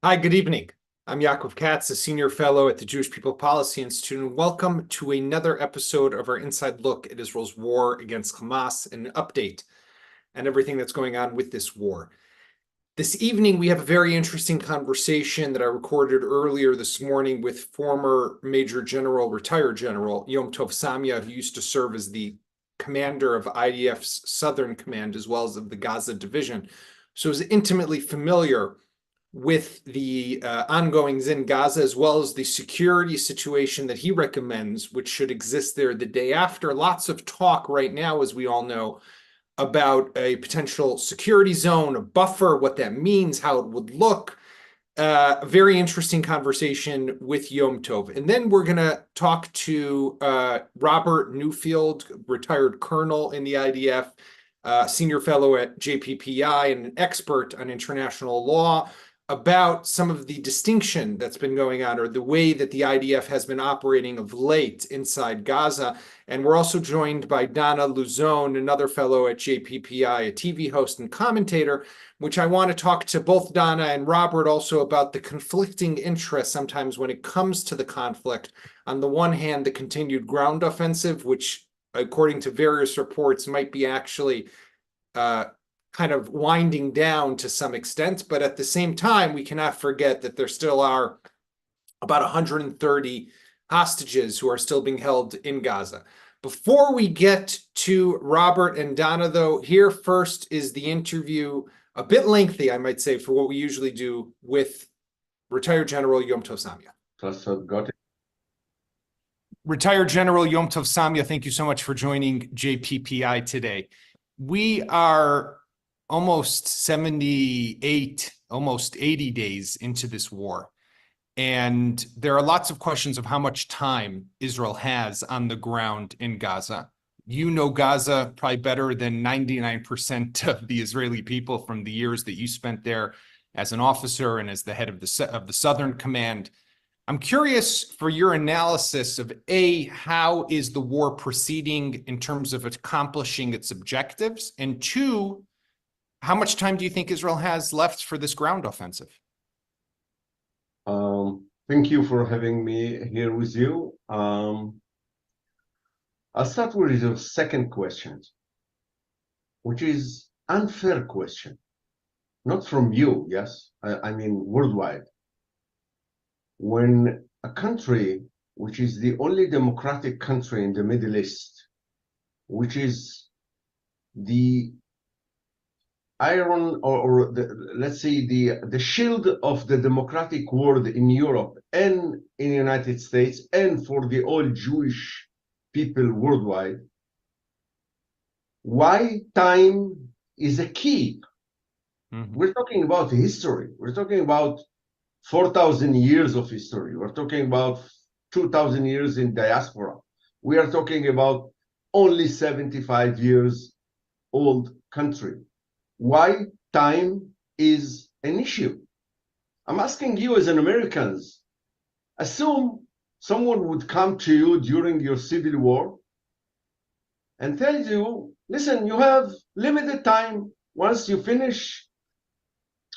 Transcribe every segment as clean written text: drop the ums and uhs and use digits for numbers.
Hi, good evening. I'm Yaakov Katz, a senior fellow at the Jewish People Policy Institute, and welcome to another episode of our inside look at Israel's war against Hamas and an update and everything that's going on with this war. This evening, we have a very interesting conversation that I recorded earlier this morning with former Major General, retired General Yom-Tov Samia, who used to serve as the commander of IDF's Southern Command as well as of the Gaza Division. So is intimately familiar with the ongoings in Gaza, as well as the security situation that he recommends, which should exist there the day after. Lots of talk right now, as we all know, about a potential security zone, a buffer, what that means, how it would look. A very interesting conversation with Yom-Tov. And then we're going to talk to Robert Neufeld, retired colonel in the IDF, senior fellow at JPPI, and an expert on international law, about some of the distinction that's been going on, or the way that the IDF has been operating of late inside Gaza. And we're also joined by Fahn Luzon, another fellow at JPPI, a TV host and commentator, which I want to talk to both Donna and Robert also about the conflicting interests sometimes when it comes to the conflict. On the one hand, the continued ground offensive, which, according to various reports, might be actually kind of winding down to some extent. But at the same time, we cannot forget that there still are about 130 hostages who are still being held in Gaza. Before we get to Robert and Donna, though, here first is the interview, a bit lengthy, I might say, for what we usually do, with retired General Yom-Tov Samia. Got it. Retired General Yom-Tov Samia, thank you so much for joining JPPI today. We are almost 78, almost 80 days into this war. And there are lots of questions of how much time Israel has on the ground in Gaza. You know Gaza probably better than 99% of the Israeli people from the years that you spent there as an officer and as the head of the Southern Command. I'm curious for your analysis of A, how is the war proceeding in terms of accomplishing its objectives? And two, how much time do you think Israel has left for this ground offensive? Thank you for having me here with you. I'll start with the second question, which is unfair question. Not from you, yes? I mean worldwide. When a country, which is the only democratic country in the Middle East, which is the iron or let's say the shield of the democratic world in Europe and in the United States and for the all Jewish people worldwide, why time is a key. We're talking about history. We're talking about 4,000 years of history. We're talking about 2,000 years in diaspora. We are talking about only 75 years old country. Why time is an issue? I'm asking you as an Americans, assume someone would come to you during your civil war and tell you, listen, you have limited time. Once you finish,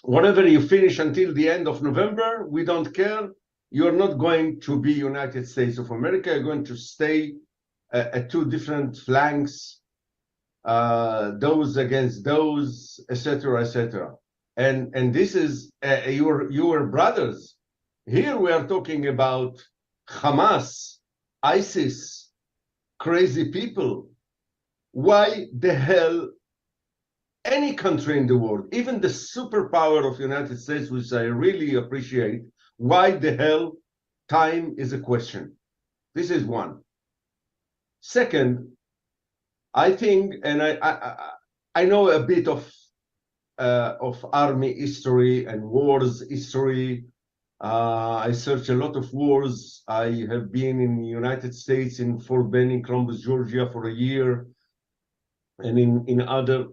whatever you finish until the end of November, we don't care. You're not going to be United States of America. You're going to stay at two different flanks, those against those, etc., etc. And this is your brothers. Here we are talking about Hamas, ISIS, crazy people. Why the hell any country in the world, even the superpower of the United States, which I really appreciate, why the hell time is a question? This is one. Second, I think, and I know a bit of army history and wars history. I search a lot of wars. I have been in the United States in Fort Benning, Columbus, Georgia for a year, and in other.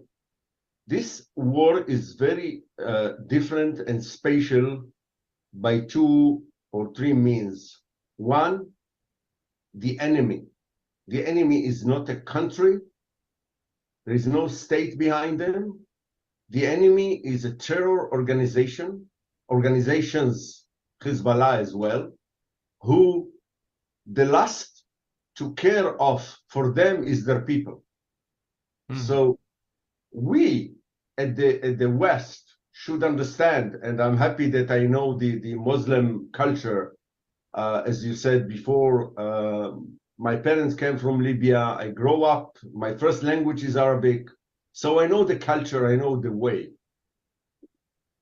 This war is very different and spatial by two or three means. One, the enemy. The enemy is not a country. There is no state behind them. The enemy is a terror organization organizations, Hezbollah as well, who the last to care of for them is their people. So we at the West should understand, and I'm happy that I know the Muslim culture. As you said before, my parents came from Libya. I grew up, my first language is Arabic. So I know the culture, I know the way.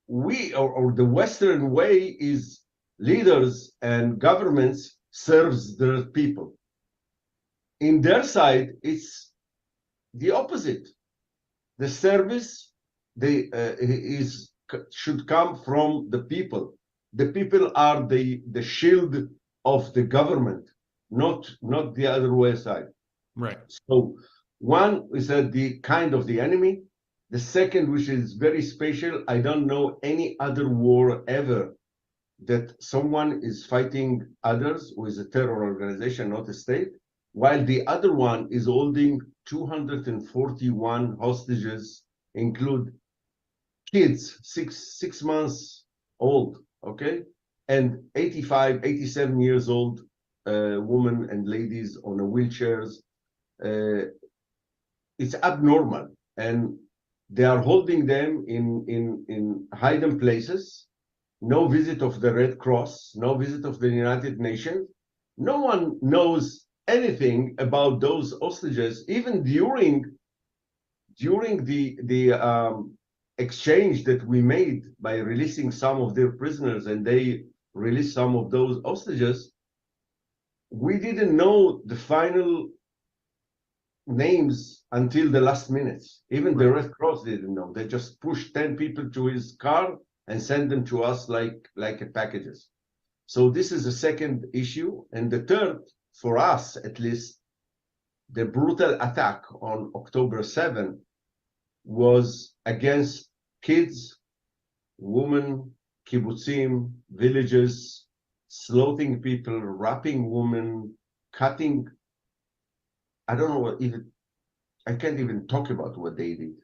Or the Western way is leaders and governments serves their people. In their side, it's the opposite. The service should come from the people. The people are the shield of the government, not the other way side. Right. So one is the kind of the enemy. The second, which is very special, I don't know any other war ever that someone is fighting others with a terror organization, not a state, while the other one is holding 241 hostages, include kids, six months old, okay, and 85, 87 years old women and ladies on wheelchairs. It's abnormal, and they are holding them in hidden places. No visit of the Red Cross, no visit of the United Nations. No one knows anything about those hostages, even during the exchange that we made by releasing some of their prisoners, and they released some of those hostages. We didn't know the final names until the last minutes. Even the Red Cross didn't know. They just pushed 10 people to his car and sent them to us like packages. So this is the second issue. And the third, for us at least, the brutal attack on October 7 was against kids, women, kibbutzim, villages, slaughtering people, raping women, cutting. I don't know what even, I can't even talk about what they did.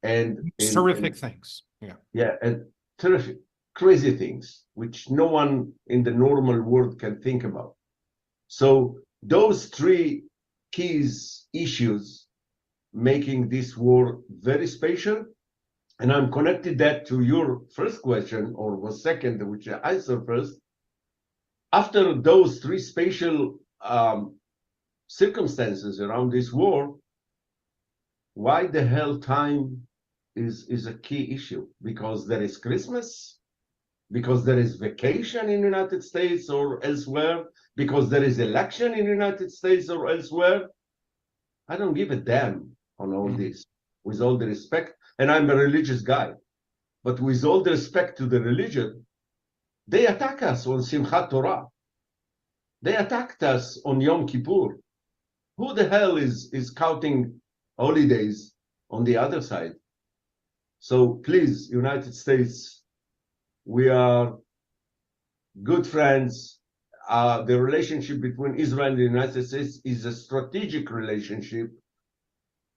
And terrific things. Yeah. Yeah, and terrific, crazy things, which no one in the normal world can think about. So those three keys issues making this war very special. And I'm connected that to your first question, or was second, which I answered first. After those three special circumstances around this war, why the hell time is a key issue? Because there is Christmas, because there is vacation in the United States or elsewhere, because there is election in the United States or elsewhere. I don't give a damn on all this, with all the respect. And I'm a religious guy, but with all the respect to the religion, they attack us on Simchat Torah. They attacked us on Yom Kippur. Who the hell is counting holidays on the other side? So please, United States, we are good friends. The relationship between Israel and the United States is a strategic relationship.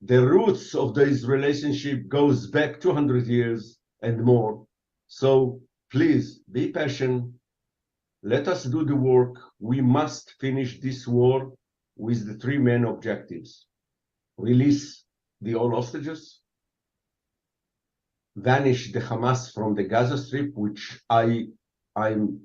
The roots of this relationship goes back 200 years and more. So please be patient. Let us do the work. We must finish this war with the three main objectives: release the all hostages, vanish the Hamas from the Gaza Strip, which I'm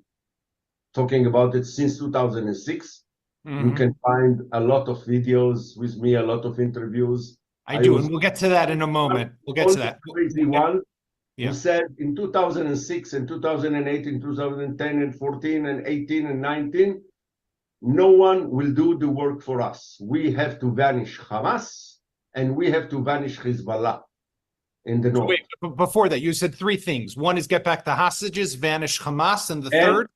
talking about it since 2006. You can find a lot of videos with me, a lot of interviews. I do, and we'll get to that in a moment. We'll get to that. Crazy one who said in 2006 and 2008 and 2010 and 14 and 18 and 19, no one will do the work for us. We have to vanish Hamas and we have to vanish Hezbollah in the north. Wait, before that, you said three things. One is get back the hostages, vanish Hamas, and the third?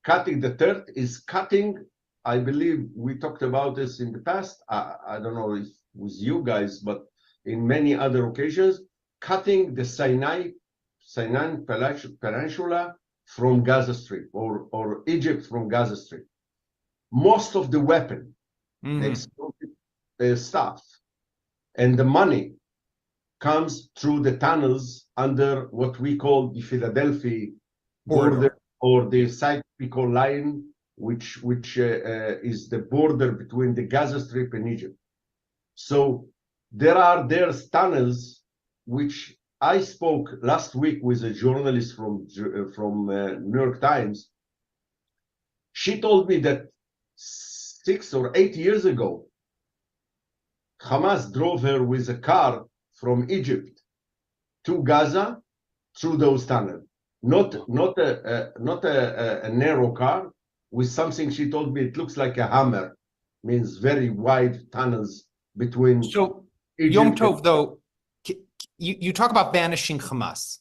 The third is cutting. I believe we talked about this in the past. I don't know if with you guys, but in many other occasions, cutting the Sinai Peninsula from Gaza Strip or Egypt from Gaza Strip. Most of the weapon, the explosive stuff, and the money comes through the tunnels under what we call the Philadelphia border or the Sykes-Picot line, which is the border between the Gaza Strip and Egypt. So there's tunnels, which I spoke last week with a journalist from New York Times. She told me that 6 or 8 years ago, Hamas drove her with a car from Egypt to Gaza through those tunnels. Not a narrow car, with something she told me it looks like a hammer, means very wide tunnels between. So Egypt Yom-Tov, though, you talk about banishing Hamas.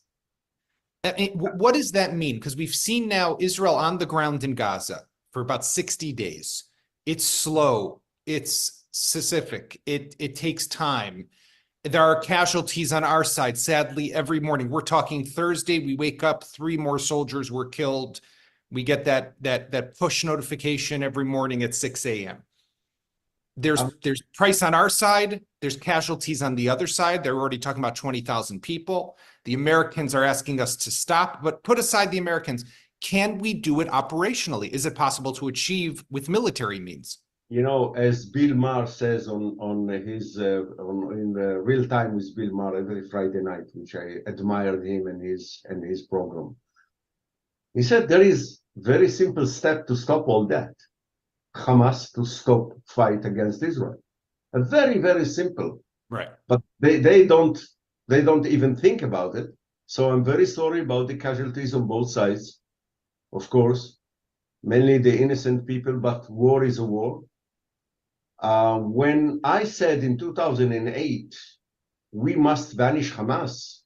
What does that mean? Because we've seen now Israel on the ground in Gaza for about 60 days. It's slow. It's specific. It takes time. There are casualties on our side. Sadly, every morning, we're talking Thursday, we wake up, 3 more soldiers were killed. We get that push notification every morning at 6 a.m. There's price on our side. There's casualties on the other side. They're already talking about 20,000 people. The Americans are asking us to stop, but put aside the Americans. Can we do it operationally? Is it possible to achieve with military means? You know, as Bill Maher says in Real Time with Bill Maher every Friday night, which I admired him and his program. He said there is very simple step to stop all that. Hamas to stop fight against Israel. A very, very simple. Right. But they don't even think about it. So I'm very sorry about the casualties on both sides, of course, mainly the innocent people, but war is a war. When I said in 2008, we must banish Hamas,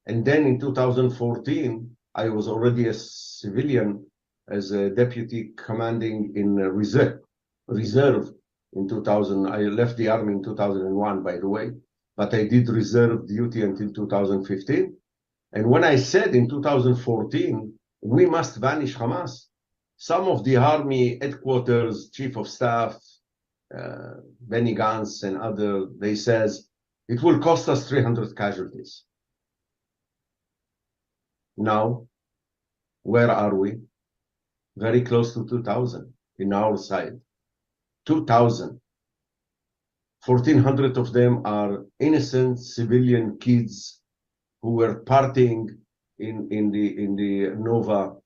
and then in 2014, I was already a civilian as a deputy commanding in reserve in 2000. I left the army in 2001, by the way, but I did reserve duty until 2015. And when I said in 2014, we must banish Hamas, some of the army headquarters, chief of staff, Benny Gantz and other, they says, it will cost us 300 casualties. Now, where are we? Very close to 2,000 in our side. 2,000. 1,400 of them are innocent civilian kids who were partying in the Nova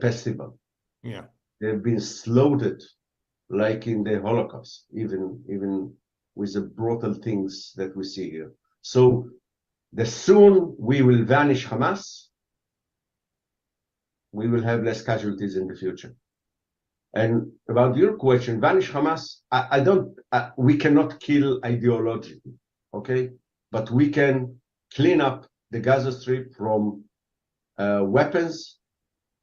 festival. Yeah, they've been slaughtered like in the Holocaust, even with the brutal things that we see here. So the soon we will vanish Hamas, we will have less casualties in the future. And about your question, vanish Hamas, we cannot kill ideologically, okay? But we can clean up the Gaza Strip from weapons,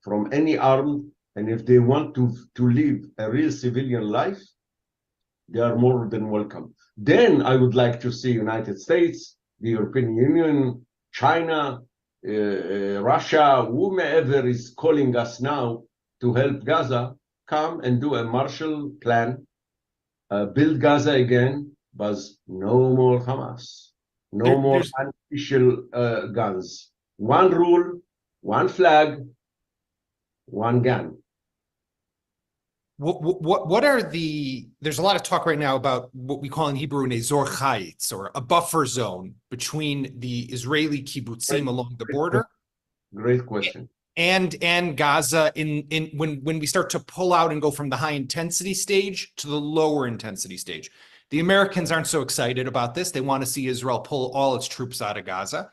from any arm, and if they want to live a real civilian life, they are more than welcome. Then I would like to see United States, the European Union, China, Russia, whomever is calling us now to help Gaza, come and do a Marshall Plan, build Gaza again, but no more Hamas, no more unofficial guns. One rule, one flag, one gun. What are there's a lot of talk right now about what we call in Hebrew an Ezor Chayitz, or a buffer zone between the Israeli kibbutzim along the border. Great question. And Gaza when we start to pull out and go from the high intensity stage to the lower intensity stage. The Americans aren't so excited about this. They want to see Israel pull all its troops out of Gaza.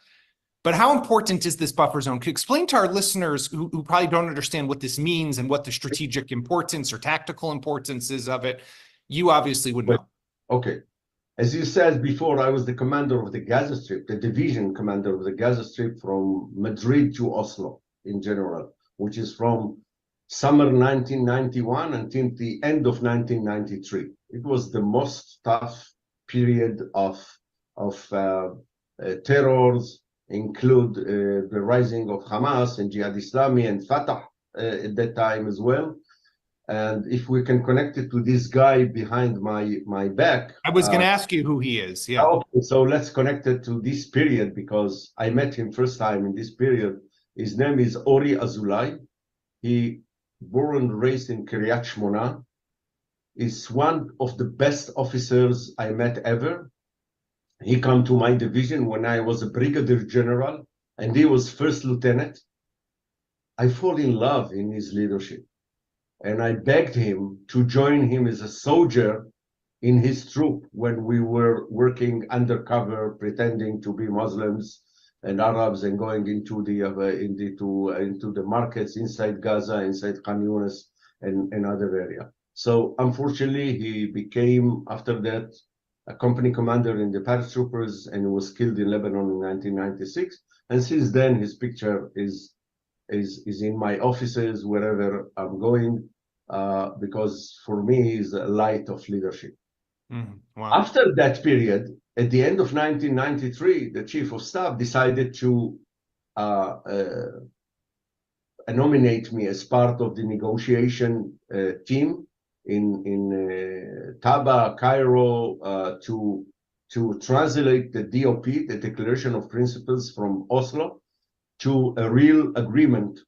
But how important is this buffer zone? Could you explain to our listeners who probably don't understand what this means and what the strategic importance or tactical importance is of it? You obviously would know. Okay. As you said before, I was the commander of the Gaza Strip, the division commander of the Gaza Strip from Madrid to Oslo in general, which is from summer 1991 until the end of 1993. It was the most tough period of terrors, include the rising of Hamas and Jihad Islami and Fatah at that time as well. And if we can connect it to this guy behind my back. I was going to ask you who he is. Yeah. Okay, so let's connect it to this period, because I met him first time in this period His name is Ori Azulai. He born and raised in Kiryat Shmona. Is one of the best officers I met ever. He came to my division when I was a brigadier general, and he was first lieutenant. I fall in love in his leadership, and I begged him to join him as a soldier in his troop when we were working undercover, pretending to be Muslims and Arabs, and going into the markets inside Gaza, inside Khan Yunis, and other area. So unfortunately, he became after that a company commander in the paratroopers and was killed in Lebanon in 1996. And since then, his picture is in my offices wherever I'm going, because for me, he's a light of leadership. Wow. After that period, at the end of 1993, the chief of staff decided to nominate me as part of the negotiation team in Taba, Cairo, to translate the DOP, the Declaration of Principles from Oslo, to a real agreement.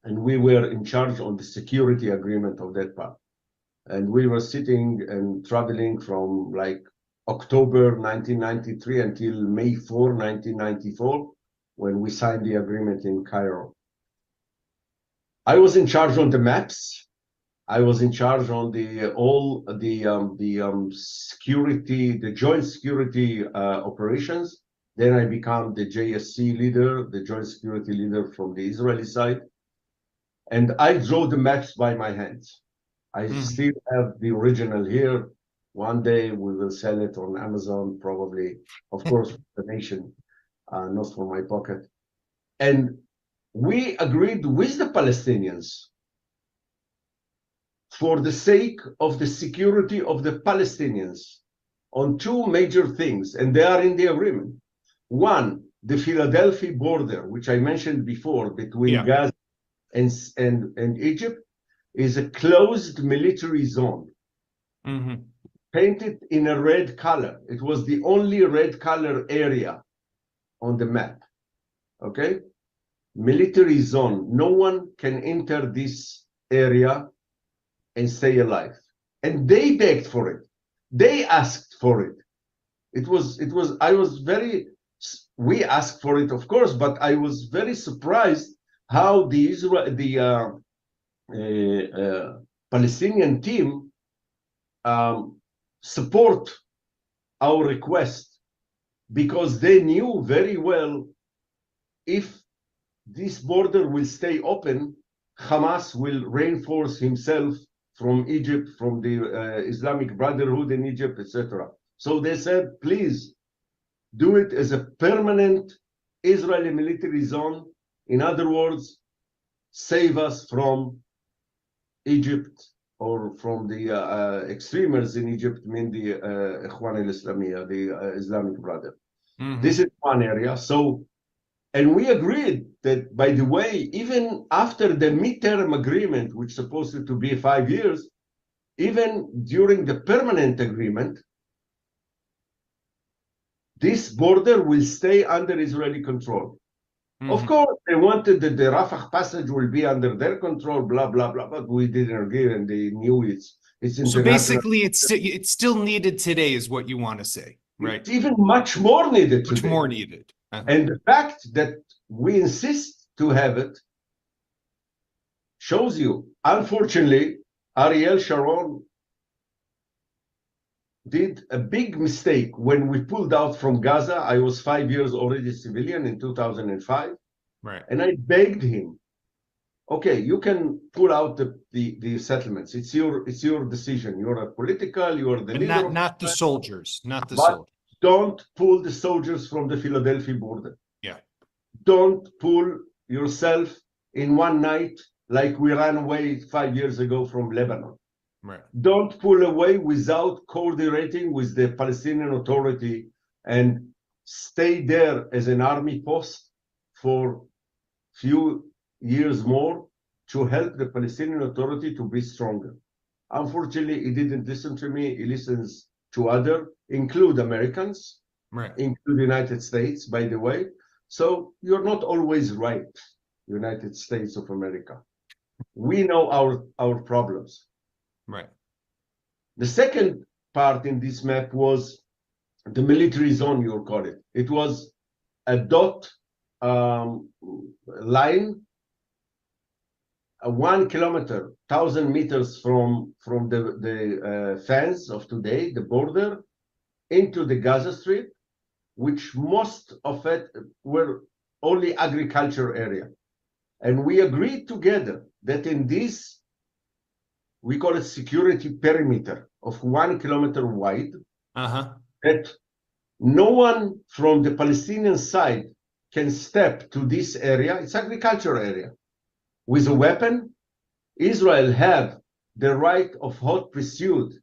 And we were in charge on the security agreement of that part. And we were sitting and traveling from like October 1993 until May 4, 1994, when we signed the agreement in Cairo. I was in charge on the maps. I was in charge on all the security, the joint security operations. Then I became the JSC leader, the joint security leader from the Israeli side. And I drew the maps by my hands. I still have the original here. One day we will sell it on Amazon, probably, of course, for the nation, not for my pocket. And we agreed with the Palestinians for the sake of the security of the Palestinians on two major things, and they are in the agreement. One, the Philadelphia border, which I mentioned before, between Gaza and Egypt, is a closed military zone, painted in a red color. It was the only red color area on the map, okay? Military zone. No one can enter this area and stay alive. And they begged for it. They asked for it. We asked for it, of course, but I was very surprised how the Palestinian team support our request, because they knew very well if this border will stay open, Hamas will reinforce himself from Egypt, from the Islamic Brotherhood in Egypt, etc. So they said, please do it as a permanent Israeli military zone. In other words, save us from Egypt or from the extremists in Egypt, I mean the Ikhwan al-Islamiyya, the Islamic Brotherhood. This is one area. So, and we agreed that, by the way, even after the midterm agreement, which is supposed to be 5 years, even during the permanent agreement, this border will stay under Israeli control. Of course, they wanted that the Rafah passage will be under their control, blah, blah, blah, but we didn't agree, and they knew it's international. So basically, it's still needed today, is what you want to say, right? It's even much more needed today. Much more needed. And the fact that we insist to have it shows you, unfortunately, Ariel Sharon did a big mistake when we pulled out from Gaza. I was 5 years already civilian in 2005. Right. And I begged him, okay, you can pull out the settlements. It's your decision. You're a political, you're the leader. Not the soldiers, not the soldiers. Don't pull the soldiers from the Philadelphia border. Yeah. Don't pull yourself in one night like we ran away 5 years ago from Lebanon. Right. Don't pull away without coordinating with the Palestinian Authority and stay there as an army post for few years more to help the Palestinian Authority to be stronger. Unfortunately, he didn't listen to me. He listens to others, include Americans, right, include the United States, by the way. So you're not always right. United States of America. We know our problems. Right. The second part in this map was the military zone, you call it. It was a dot line, 1 kilometer, 1,000 meters from the fence of today, the border, into the Gaza Strip, which most of it were only agriculture area. And we agreed together that in this, we call it security perimeter of 1 kilometer wide, that no one from the Palestinian side can step to this area. It's agriculture area. With a weapon, Israel have the right of hot pursuit.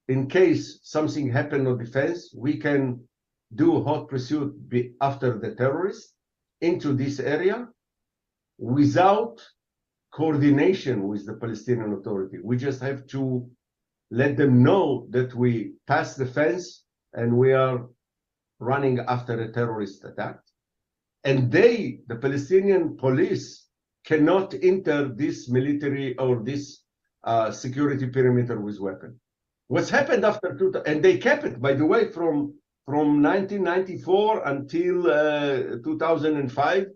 In case something happened on defense, we can do hot pursuit after the terrorists into this area without coordination with the Palestinian Authority. We just have to let them know that we passed the fence and we are running after a terrorist attack. And the Palestinian police, cannot enter this military or this security perimeter with weapon. What's happened after and they kept it, by the way, from 1994 until 2005,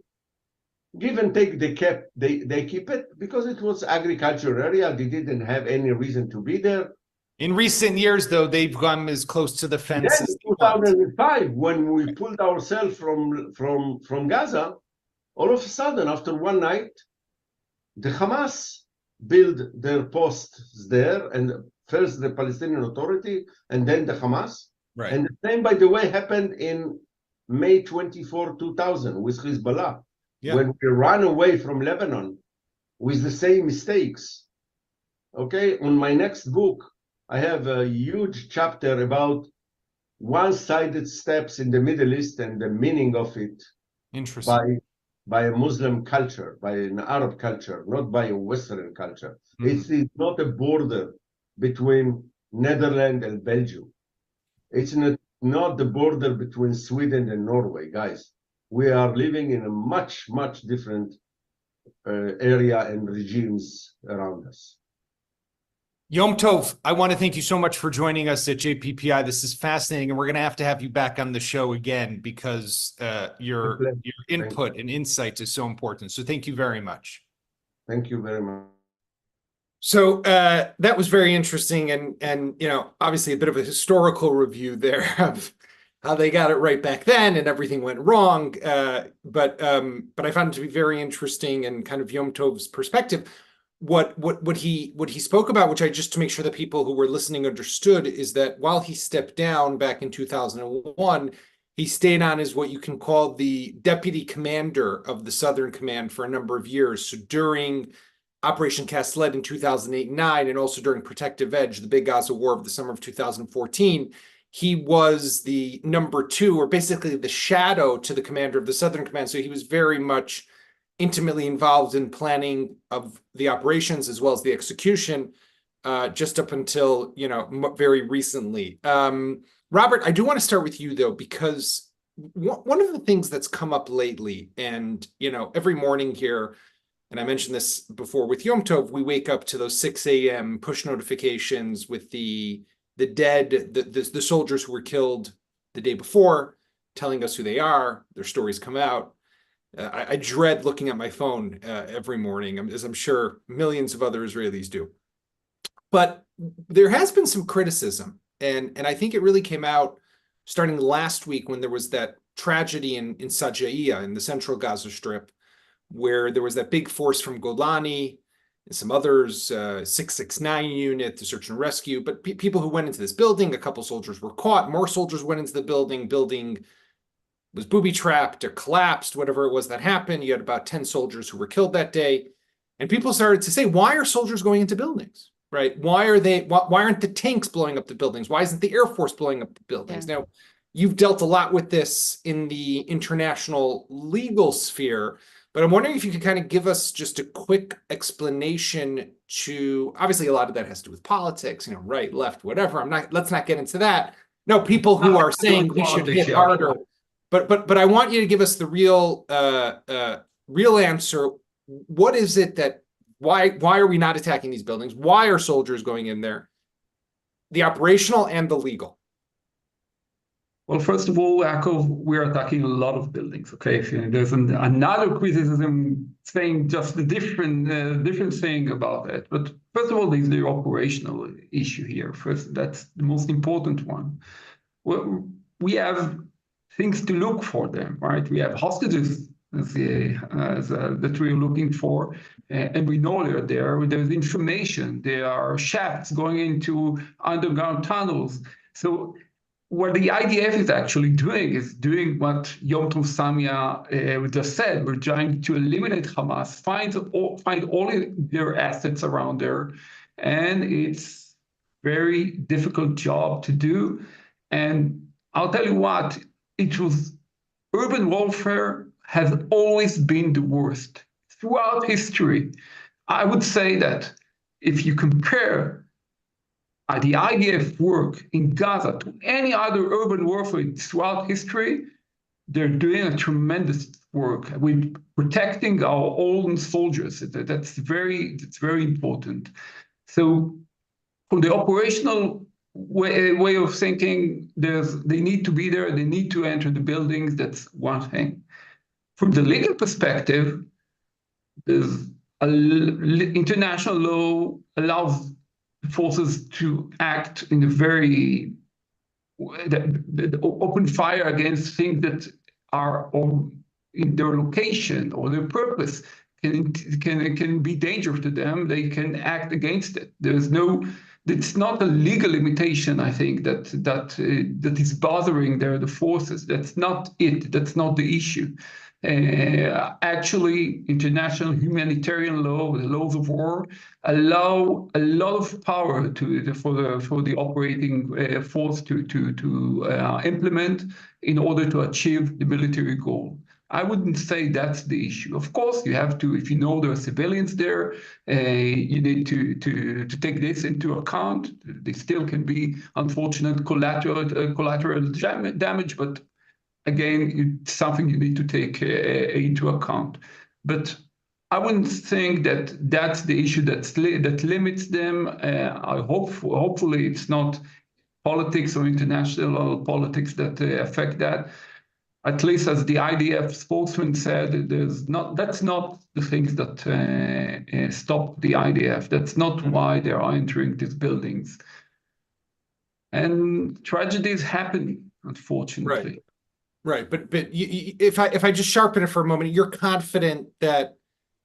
give and take, they keep it because it was agriculture area. They didn't have any reason to be there. In recent years, though, they've gone as close to the fence as they want. 2005, when we pulled ourselves from Gaza, all of a sudden, after one night, the Hamas built their posts there, and first the Palestinian Authority, and then the Hamas. Right. And the same, by the way, happened in May 24, 2000 with Hezbollah, when we ran away from Lebanon with the same mistakes. Okay, on my next book, I have a huge chapter about one-sided steps in the Middle East and the meaning of it. Interesting. By a Muslim culture, by an Arab culture, not by a Western culture. It is not a border between Netherlands and Belgium. It's not the border between Sweden and Norway, guys. We are living in a much, much different area and regimes around us. Yom-Tov, I want to thank you so much for joining us at JPPI. This is fascinating, and we're going to have you back on the show again because your input and insight is so important. So thank you very much. Thank you very much. So that was very interesting, and you know, obviously a bit of a historical review there of how they got it right back then and everything went wrong. But I found it to be very interesting and kind of Yom-Tov's perspective. What he spoke about, which I just to make sure that people who were listening understood, is that while he stepped down back in 2001, he stayed on as what you can call the deputy commander of the Southern Command for a number of years. So during Operation Cast Lead in 2008-9, and also during Protective Edge, the big Gaza war of the summer of 2014, he was the number 2, or basically the shadow to the commander of the Southern Command. So he was very much intimately involved in planning of the operations as well as the execution, just up until, you know, very recently. Robert, I do want to start with you, though, because one of the things that's come up lately, and, you know, every morning here, and I mentioned this before with Yom-Tov, we wake up to those 6 a.m. push notifications with the dead, the soldiers who were killed the day before, telling us who they are, their stories come out. I dread looking at my phone every morning, as I'm sure millions of other Israelis do. But there has been some criticism, and I think it really came out starting last week when there was that tragedy in Sajaiya in the central Gaza Strip, where there was that big force from Golani and some others, 669 unit, the search and rescue, but people who went into this building, a couple soldiers were caught, more soldiers went into the building was booby-trapped or collapsed, whatever it was that happened. You had about 10 soldiers who were killed that day. And people started to say, why are soldiers going into buildings, right? Why aren't the tanks blowing up the buildings? Why isn't the Air Force blowing up the buildings? Yeah. Now, you've dealt a lot with this in the international legal sphere, but I'm wondering if you could kind of give us just a quick explanation to, obviously a lot of that has to do with politics, you know, right, left, whatever. Let's not get into that. No, people who are saying we should hit harder. But I want you to give us the real real answer. What is it that, why are we not attacking these buildings? Why are soldiers going in there? The operational and the legal. Well, first of all, Yaakov, we're attacking a lot of buildings. Okay, there's another criticism saying just the different thing about it. But first of all, there's the operational issue here. First, that's the most important one. Well, we have things to look for them, right? We have hostages that we're looking for, and we know they're there. There's information. There are shafts going into underground tunnels. So what the IDF is actually doing is doing what Yom-Tov Samia just said. We're trying to eliminate Hamas, find all their assets around there, and it's very difficult job to do. And I'll tell you what, urban warfare has always been the worst throughout history. I would say that if you compare the IDF work in Gaza to any other urban warfare throughout history, they're doing a tremendous work with protecting our own soldiers. That's very important. So from the operational way of thinking, they need to be there, they need to enter the buildings, that's one thing. From the legal perspective, there's international law allows forces to act in a very open fire against things that are in their location or their purpose can be dangerous to them. They can act against it. It's not a legal limitation, I think, that is bothering the forces. That's not it. That's not the issue. Actually, international humanitarian law, the laws of war, allow a lot of power for the operating force to implement in order to achieve the military goal. I wouldn't say that's the issue. Of course, you have to, if you know there are civilians there, you need to take this into account. There still can be unfortunate collateral damage, but again, it's something you need to take into account. But I wouldn't think that that's the issue that limits them. Hopefully it's not politics or international politics that affect that. At least as the IDF spokesman said, that's not the things that stop the IDF. That's not why they are entering these buildings. And tragedies happen, unfortunately. Right. But if I just sharpen it for a moment, you're confident that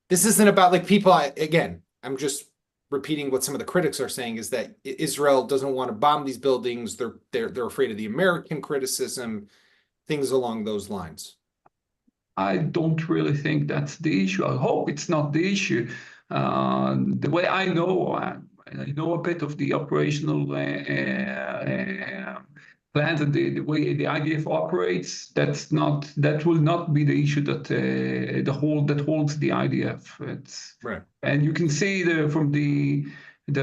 this isn't about like people. I'm just repeating what some of the critics are saying, is that Israel doesn't want to bomb these buildings. They're afraid of the American criticism, things along those lines. I don't really think that's the issue. I hope it's not the issue. The way I know a bit of the operational plans and the way the IDF operates. That will not be the issue that holds the IDF. It's right. And you can see there's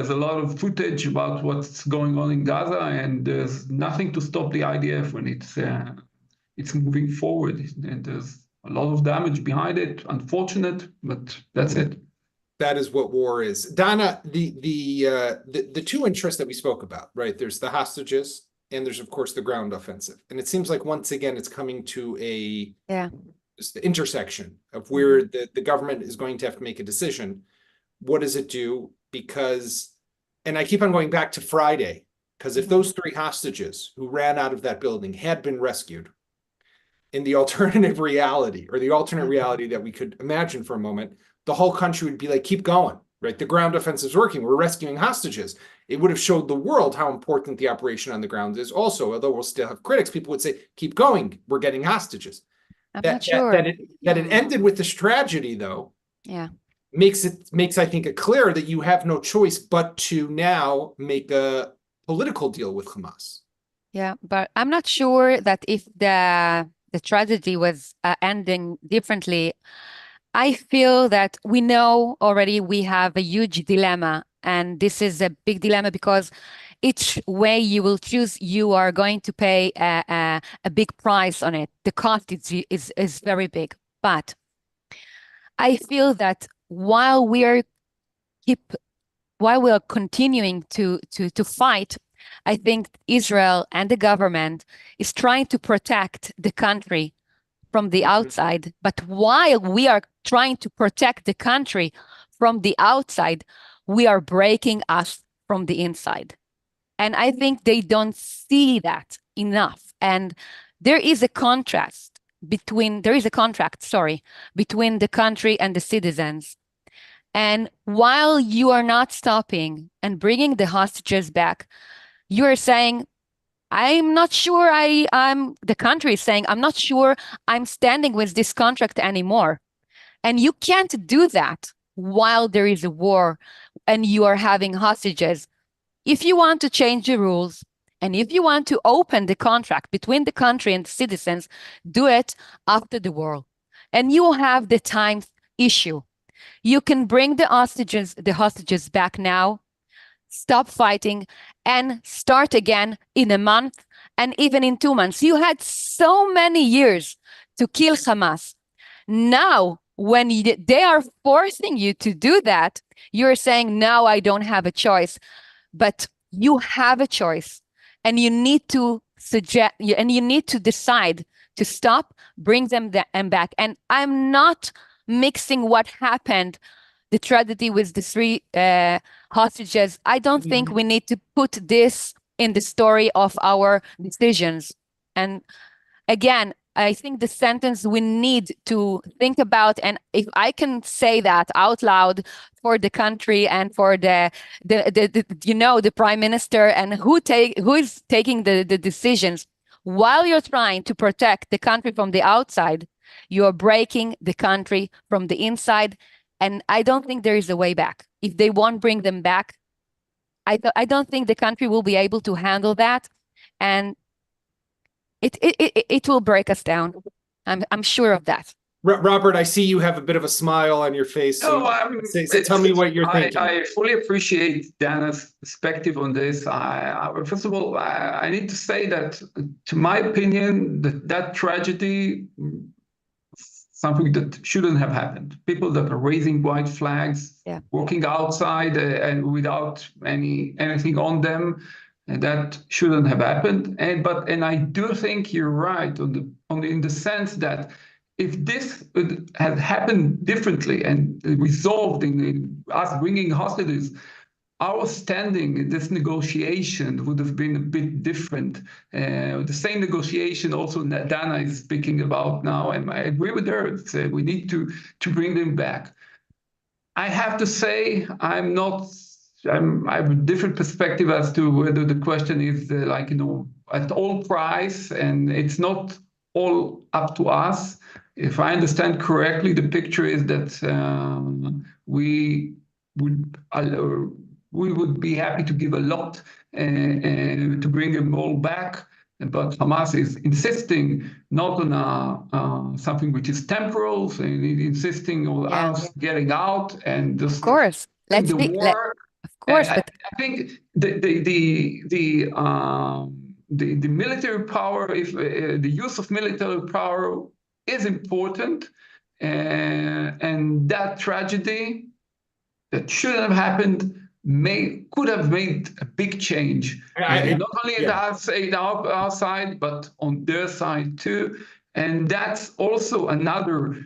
a lot of footage about what's going on in Gaza, and there's nothing to stop the IDF when it's moving forward. And there's a lot of damage behind it. Unfortunate, but that's it. That is what war is. Dana, the two interests that we spoke about, right? There's the hostages, and there's of course the ground offensive. And it seems like once again it's coming to the intersection of where the government is going to have to make a decision. What does it do? Because, and I keep on going back to Friday, because if those three hostages who ran out of that building had been rescued, in the alternative reality, or the alternate reality that we could imagine for a moment, the whole country would be like, keep going, right? The ground offensive is working. We're rescuing hostages. It would have showed the world how important the operation on the ground is. Also, although we'll still have critics, people would say, keep going. We're getting hostages. I'm not sure. That it ended with this tragedy, though, makes I think it clear that you have no choice but to now make a political deal with Hamas. Yeah, but I'm not sure that if the tragedy was ending differently. I feel that we know already we have a huge dilemma, and this is a big dilemma because each way you will choose, you are going to pay a big price on it. The cost is very big. But I feel that while we are continuing to fight, I think Israel and the government is trying to protect the country from the outside. But while we are trying to protect the country from the outside, we are breaking us from the inside. And I think they don't see that enough. And there is a contract between the country and the citizens. And while you are not stopping and bringing the hostages back, you are saying, I'm not sure the country is saying, I'm not sure I'm standing with this contract anymore. And you can't do that while there is a war and you are having hostages. If you want to change the rules and if you want to open the contract between the country and the citizens, do it after the war. And you have the time issue. You can bring the hostages back now, stop fighting, and start again in a month and even in 2 months. You had so many years to kill Hamas. Now, when they are forcing you to do that, you're saying, now I don't have a choice. But you have a choice, and you need to decide to stop, bring them back. And I'm not mixing what happened, the tragedy with the 3 hostages. I don't think we need to put this in the story of our decisions. And again, I think the sentence we need to think about, and if I can say that out loud for the country and for the prime minister and who is taking the decisions, while you're trying to protect the country from the outside, you're breaking the country from the inside. And I don't think there is a way back. If they won't bring them back, I don't think the country will be able to handle that. And it will break us down. I'm sure of that. Robert, I see you have a bit of a smile on your face. So tell me what you're thinking. I fully appreciate Dana's perspective on this. First of all, I need to say that, to my opinion, that tragedy, something that shouldn't have happened. People that are raising white flags, walking outside and without anything on them, and that shouldn't have happened. And I do think you're right in the sense that if this had happened differently and resolved in us bringing hostages, our standing in this negotiation would have been a bit different. The same negotiation also that Dana is speaking about now, and I agree with her. We need to bring them back. I have to say, I have a different perspective as to whether the question is at all price, and it's not all up to us. If I understand correctly, the picture is that we would be happy to give a lot to bring them all back, but Hamas is insisting not on something which is temporal, so insisting on us getting out and just of course. Let's the war. Of course, but I think the military power, if the use of military power is important, and that tragedy that shouldn't have happened could have made a big change, not only at our side, but on their side too. And that's also another,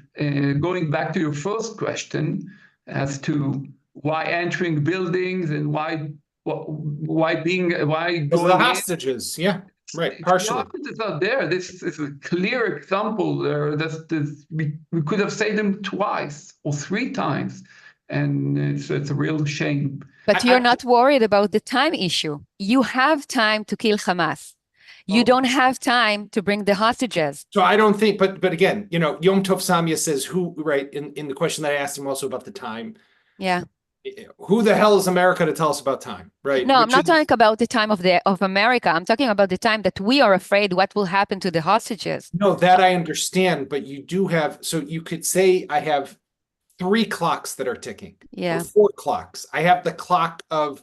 going back to your first question as to why entering buildings and why going the hostages, right, partially. The hostages are there. This is a clear example there. We could have saved them twice or 3 times, and it's a real shame. But you're not worried about the time issue. You have time to kill Hamas. You don't have time to bring the hostages. So I don't think, but again, Yom-Tov Samia says in the question that I asked him also about the time. Yeah. Who the hell is America to tell us about time, right? No, I'm not talking about the time of America. I'm talking about the time that we are afraid what will happen to the hostages. No, that I understand, but you do have, so you could say I have 3 clocks that are ticking. Yeah. Or 4 clocks. I have the clock of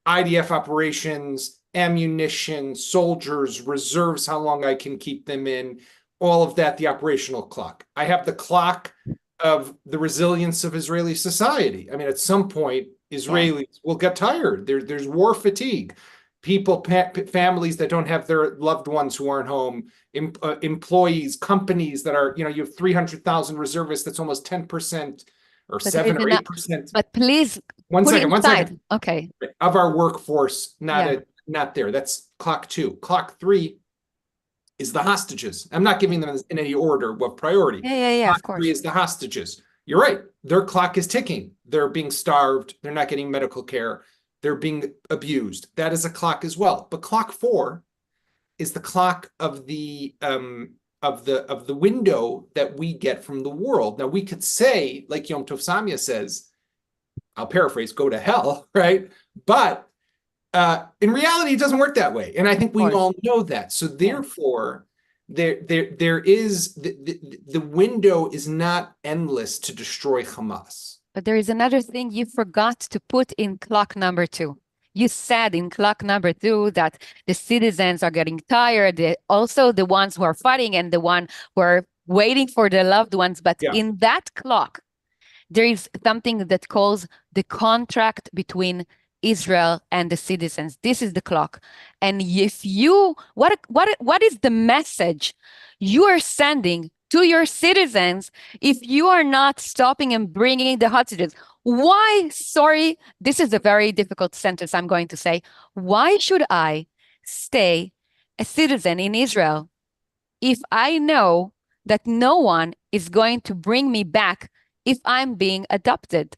IDF operations, ammunition, soldiers, reserves, how long I can keep them in, all of that, the operational clock. I have the clock of the resilience of Israeli society. I mean, at some point, Israelis will get tired. There's war fatigue. People, families that don't have their loved ones who aren't home, employees, companies that are, you have 300,000 reservists. That's almost 10% or 7 or 8%. But please, one second. Okay. Of our workforce, not there. That's clock 2. Clock 3 is the hostages. I'm not giving them in any order of priority. Of course. 3 is the hostages. You're right. Their clock is ticking. They're being starved. They're not getting medical care. They're being abused. That is a clock as well. But clock 4 is the clock of the window that we get from the world. Now we could say, like Yom-Tov Samia says, I'll paraphrase, go to hell, right? But in reality, it doesn't work that way. And I think we all know that. So therefore, there is the window is not endless to destroy Hamas. But there is another thing you forgot to put in clock number 2. You said in clock number 2 that the citizens are getting tired, also the ones who are fighting and the one who are waiting for their loved ones. But in that clock, there is something that calls the contract between Israel and the citizens. This is the clock. And if you, what is the message you are sending to your citizens if you are not stopping and bringing the hostages? Why, sorry, this is a very difficult sentence I'm going to say. Why should I stay a citizen in Israel if I know that no one is going to bring me back if I'm being adopted?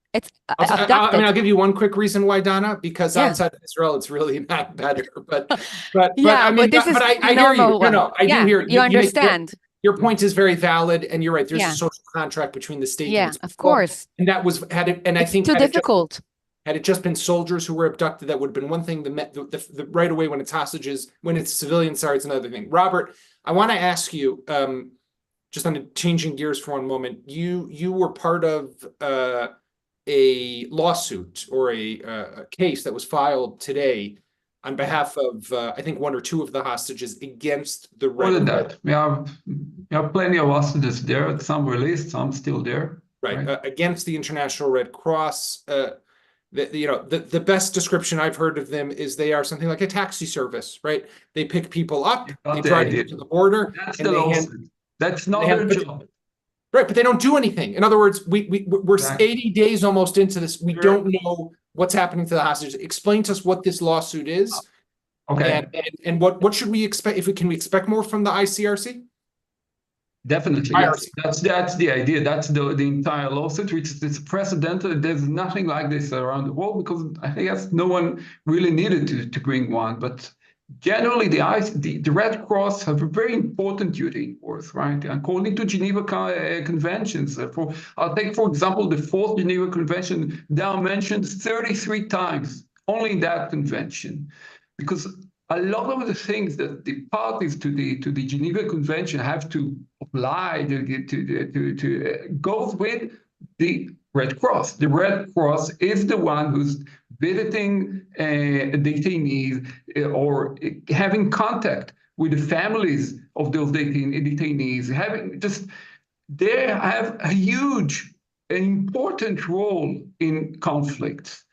I'll give you one quick reason why, Donna, because outside of Israel, it's really not better. But I hear you. No, I do hear you. You understand. Your point is very valid, and you're right. There's a social contract between the state and its people. Of course. And that was I think too difficult. Had it just been soldiers who were abducted, that would have been one thing. The right away when it's hostages, when it's civilians, it's another thing. Robert, I want to ask you, just on changing gears for one moment. You were part of a lawsuit or a case that was filed today on behalf of, I think, 1 or 2 of the hostages against the Red Cross. More than that, we have plenty of hostages there. Some released, some still there. Right. Against the International Red Cross. The best description I've heard of them is they are something like a taxi service, right? They pick people up, they drive them to the border. That's the lawsuit. That's not their job. Right, but they don't do anything. In other words, we're 80 days almost into this. We don't know what's happening to the hostages. Explain to us what this lawsuit is. Okay. And what should we expect? Can we expect more from the ICRC? Definitely. Yes. That's the idea. That's the entire lawsuit, which is precedented. There's nothing like this around the world because I guess no one really needed to bring one. But generally, the Red Cross have a very important duty for us, right? According to Geneva Conventions, I'll take, for example, the 4th Geneva Convention. They are mentioned 33 times only in that convention, because a lot of the things that the parties to the Geneva Convention have to apply to goes with the Red Cross. The Red Cross is the one who's visiting detainees or having contact with the families of those detainees. They have a huge, important role in conflicts.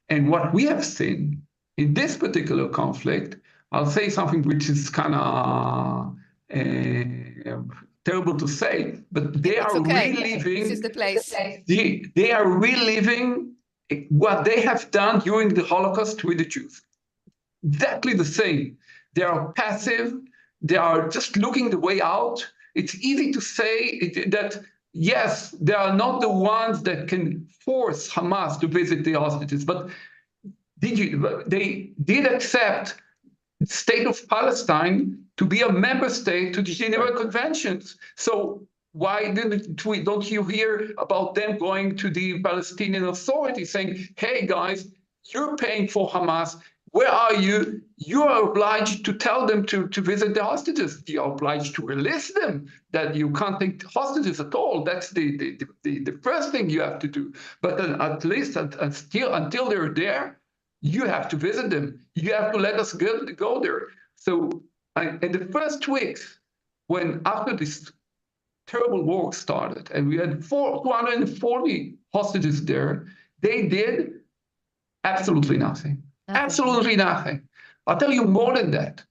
And what we have seen in this particular conflict, I'll say something which is kind of terrible to say, but they are reliving. This is the place. They are reliving what they have done during the Holocaust with the Jews. Exactly the same. They are passive. They are just looking the way out. It's easy to say that, yes, they are not the ones that can force Hamas to visit the hostages, but they did accept the state of Palestine to be a member state to the Geneva Conventions. So why don't you hear about them going to the Palestinian Authority saying, hey, guys, you're paying for Hamas. Where are you? You are obliged to tell them to visit the hostages. You are obliged to release them, that you can't take hostages at all. That's the first thing you have to do. But then at least until they're there, you have to visit them. You have to let us go there. So in the first weeks, when after this terrible war started, and we had 240 hostages there. They did absolutely nothing. Absolutely nothing. I'll tell you more than that.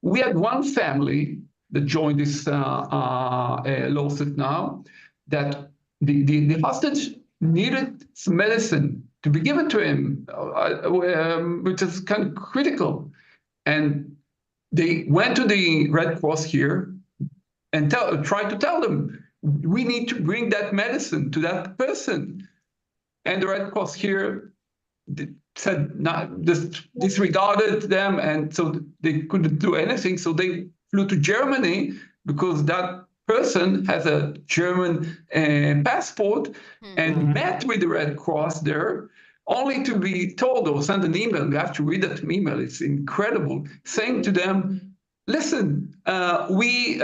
We had one family that joined this lawsuit now, that the hostage needed some medicine to be given to him, which is kind of critical. And they went to the Red Cross here and tried to tell them, we need to bring that medicine to that person. And the Red Cross here said, not, just disregarded them, and so they couldn't do anything. So they flew to Germany because that person has a German passport, and met with the Red Cross there, only to be told or send an email. You have to read that email. It's incredible, saying to them, listen, we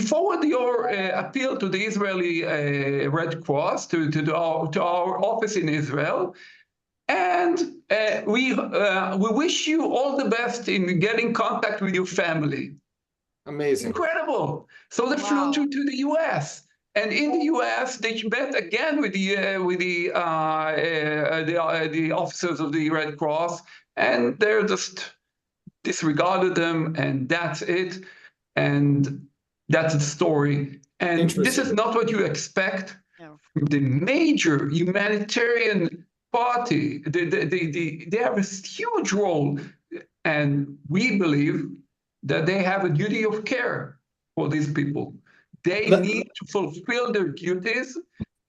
forward your appeal to the Israeli Red Cross, to our office in Israel, and we wish you all the best in getting contact with your family. Amazing. Incredible. So they flew to the US. And in the US, they met again with the officers of the Red Cross, and they're just disregarded them, and that's it. And that's the story. And this is not what you expect from the major humanitarian party. They have a huge role, and we believe that they have a duty of care for these people. They need to fulfill their duties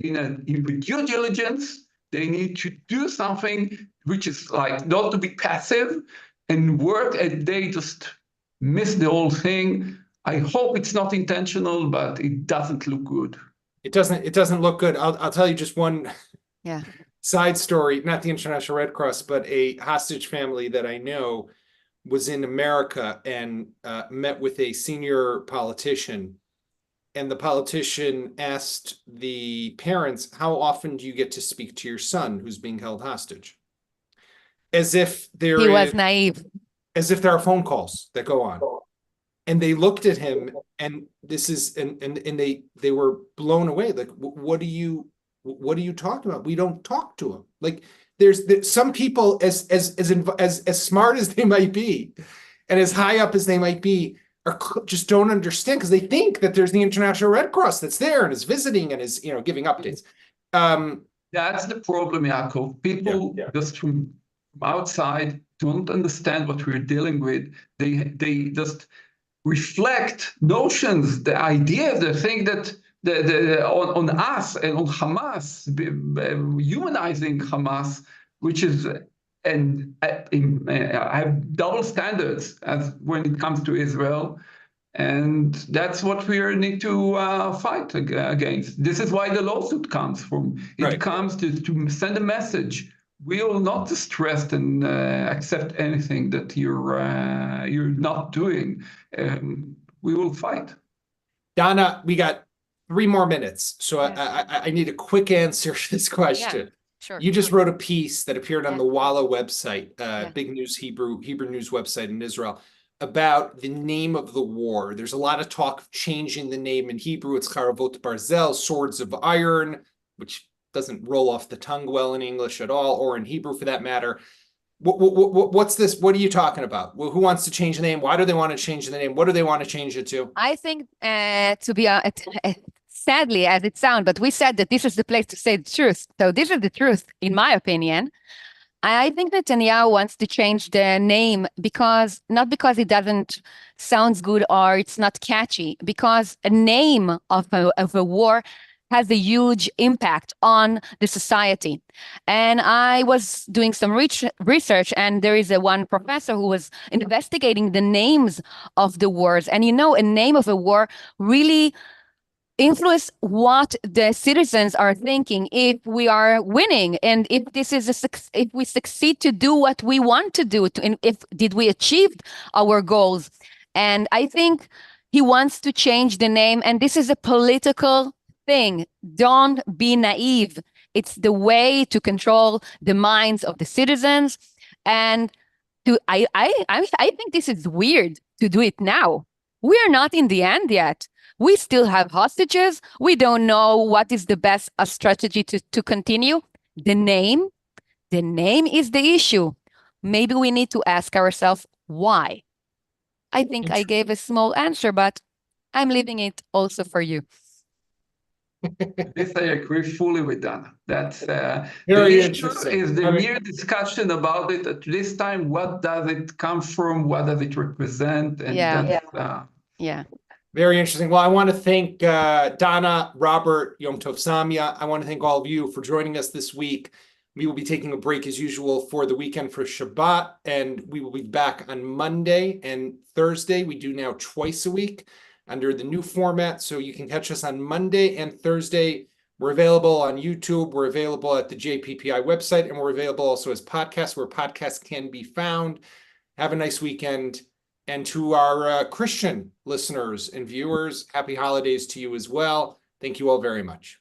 with due diligence. They need to do something which is like not to be passive and work, and they just miss the whole thing. I hope it's not intentional, but it doesn't look good. It doesn't look good. I'll tell you just one side story, not the International Red Cross, but a hostage family that I know was in America and met with a senior politician. And the politician asked the parents, how often do you get to speak to your son who's being held hostage? As if he was naive. As if there are phone calls that go on. And they looked at him, and this is, and they were blown away. Like, what are you talking about? We don't talk to him. Like, there's some people as smart as they might be, and as high up as they might be, just don't understand, because they think that there's the International Red Cross that's there and is visiting and is, giving updates. That's the problem, Yaakov. People just from outside don't understand what we're dealing with. They just reflect notions, the ideas, the thing that on us and on Hamas, humanizing Hamas, which is, and I have double standards as when it comes to Israel, and that's what we need to fight against. This is why the lawsuit comes from. It comes to send a message. We will not distrust and accept anything that you're not doing. We will fight. Donna, we got 3 more minutes, so I need a quick answer to this question. Yeah, sure. You just wrote a piece that appeared on the Walla website, big news Hebrew news website in Israel, about the name of the war. There's a lot of talk of changing the name. In Hebrew, it's Charavot Barzel, swords of iron, which doesn't roll off the tongue well in English at all, or in Hebrew for that matter. What's this? What are you talking about? Who wants to change the name? Why do they want to change the name? What do they want to change it to? I think, to be sadly as it sounds, but we said that this is the place to say the truth. So this is the truth, in my opinion. I think Netanyahu wants to change the name not because it doesn't sound good or it's not catchy, because a name of a war has a huge impact on the society. And I was doing some research, and there is one professor who was investigating the names of the wars. And a name of a war really influence what the citizens are thinking if we are winning, and if this is if we succeed to do what we want to do, did we achieve our goals. And I think he wants to change the name, and this is a political thing. Don't be naive. It's the way to control the minds of the citizens, and I think this is weird to do it now. We are not in the end yet. We still have hostages. We don't know what is the best strategy to continue. The name is the issue. Maybe we need to ask ourselves why. I think I gave a small answer, but I'm leaving it also for you. This I agree fully with Dana. That's the Very issue interesting. is the mere discussion about it at this time. What does it come from? What does it represent? And Yeah. Very interesting. Well, I want to thank Dana, Robert, Yom-Tov, Samia. I want to thank all of you for joining us this week. We will be taking a break as usual for the weekend for Shabbat, and we will be back on Monday and Thursday. We do now twice a week under the new format, so you can catch us on Monday and Thursday. We're available on YouTube. We're available at the JPPI website, and we're available also as podcasts where podcasts can be found. Have a nice weekend. And to our Christian listeners and viewers, happy holidays to you as well. Thank you all very much.